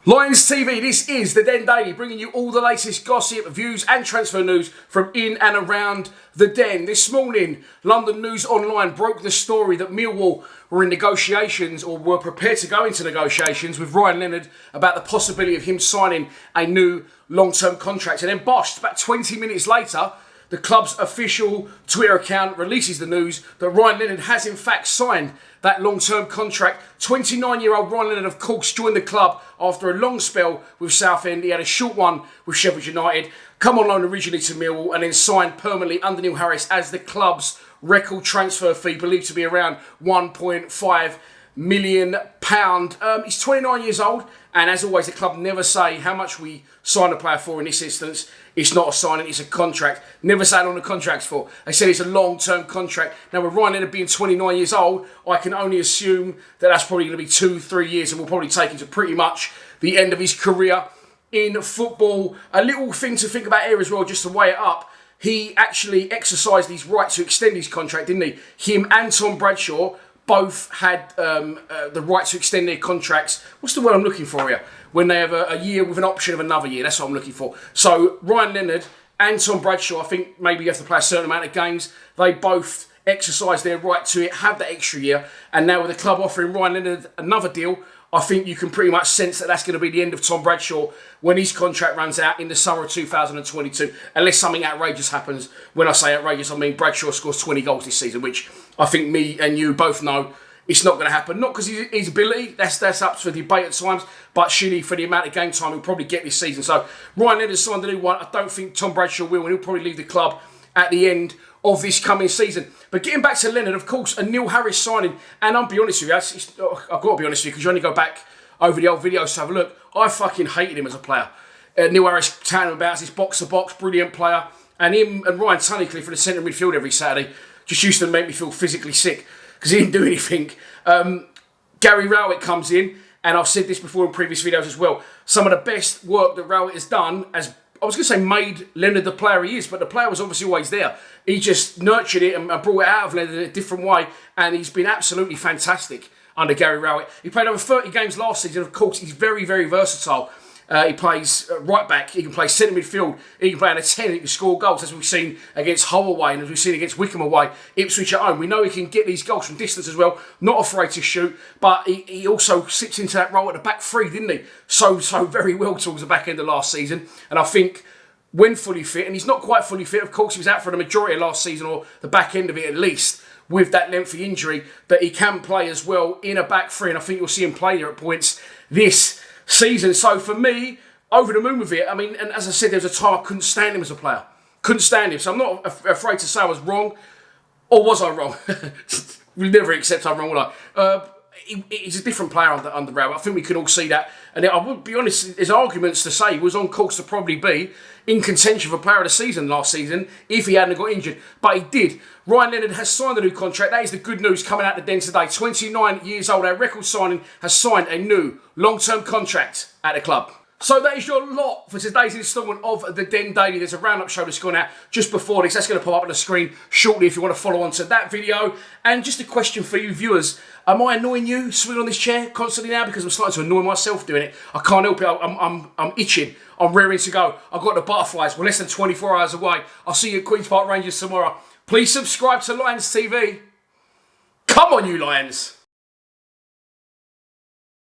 Lions TV, this is the Den Daily, bringing you all the latest gossip, views and transfer news from in and around the Den. This morning, London News Online broke the story that Millwall were in negotiations, or were prepared to go into negotiations with Ryan Leonard about the possibility of him signing a new long-term contract. And then bosh, about 20 minutes later, the club's official Twitter account releases the news that Ryan Leonard has in fact signed that long-term contract. 29-year-old Ryan Leonard, of course, joined the club after a long spell with Southend. He had a short one with Sheffield United, come on loan originally to Millwall, and then signed permanently under Neil Harris as the club's record transfer fee, believed to be around £1.5 million. He's 29 years old, and as always, the club never say how much we sign a player for in this instance. It's not a signing, it's a contract. Never say how long the contract's for. They said it's a long-term contract. Now, with Ryan Leonard being 29 years old, I can only assume that that's probably going to be 2-3 years, and will probably take him to pretty much the end of his career in football. A little thing to think about here as well, just to weigh it up. He actually exercised his right to extend his contract, didn't he? Him and Tom Bradshaw both had the right to extend their contracts. What's the word I'm looking for here? When they have a year with an option of another year. That's what I'm looking for. So Ryan Leonard and Tom Bradshaw, I think maybe you have to play a certain amount of games. They both exercise their right to it, have that extra year. And now with the club offering Ryan Leonard another deal, I think you can pretty much sense that that's going to be the end of Tom Bradshaw when his contract runs out in the summer of 2022, unless something outrageous happens. When I say outrageous, I mean Bradshaw scores 20 goals this season, which I think me and you both know it's not going to happen. Not because of his ability, that's up for debate at times, but surely for the amount of game time he'll probably get this season. So Ryan Leonard signed a new one. I don't think Tom Bradshaw will, and he'll probably leave the club at the end of this coming season. But getting back to Leonard, of course, a Neil Harris signing, and I'll be honest with you, I've got to be honest with you, because you only go back over the old videos to have a look. I fucking hated him as a player. Neil Harris telling him about his box-to-box, brilliant player, and him and Ryan Tunnicliffe for the centre midfield every Saturday just used to make me feel physically sick because he didn't do anything. Gary Rowett comes in, and I've said this before in previous videos as well, some of the best work that Rowett has done as, I was going to say, made Leonard the player he is, but the player was obviously always there. He just nurtured it and brought it out of Leonard in a different way, and he's been absolutely fantastic under Gary Rowett. He played over 30 games last season. Of course, he's very, very versatile. He plays right back, he can play centre midfield, he can play on a 10, he can score goals, as we've seen against Hull away and as we've seen against Wickham away, Ipswich at home. We know he can get these goals from distance as well, not afraid to shoot, but he also slips into that role at the back three, didn't he? So very well towards the back end of last season, and I think when fully fit, and he's not quite fully fit, of course he was out for the majority of last season, or the back end of it at least, with that lengthy injury, that he can play as well in a back three, and I think you'll see him play there at points this season. So for me, over the moon with it. I mean, and as I said, there was a time I couldn't stand him as a player. Couldn't stand him. So I'm not afraid to say I was wrong. Or was I wrong? We'll never accept I'm wrong, will I? He's a different player under Rowett. I think we can all see that. And I would be honest, there's arguments to say he was on course to probably be in contention for player of the season last season if he hadn't got injured. But he did. Ryan Leonard has signed a new contract. That is the good news coming out of the Den today. 29 years old, our record signing, has signed a new long-term contract at the club. So that is your lot for today's instalment of the Den Daily. There's a roundup show that's gone out just before this. That's going to pop up on the screen shortly if you want to follow on to that video. And just a question for you viewers. Am I annoying you swinging on this chair constantly now? Because I'm starting to annoy myself doing it. I can't help it. I'm itching. I'm raring to go. I've got the butterflies. We're less than 24 hours away. I'll see you at Queen's Park Rangers tomorrow. Please subscribe to Lions TV. Come on, you Lions.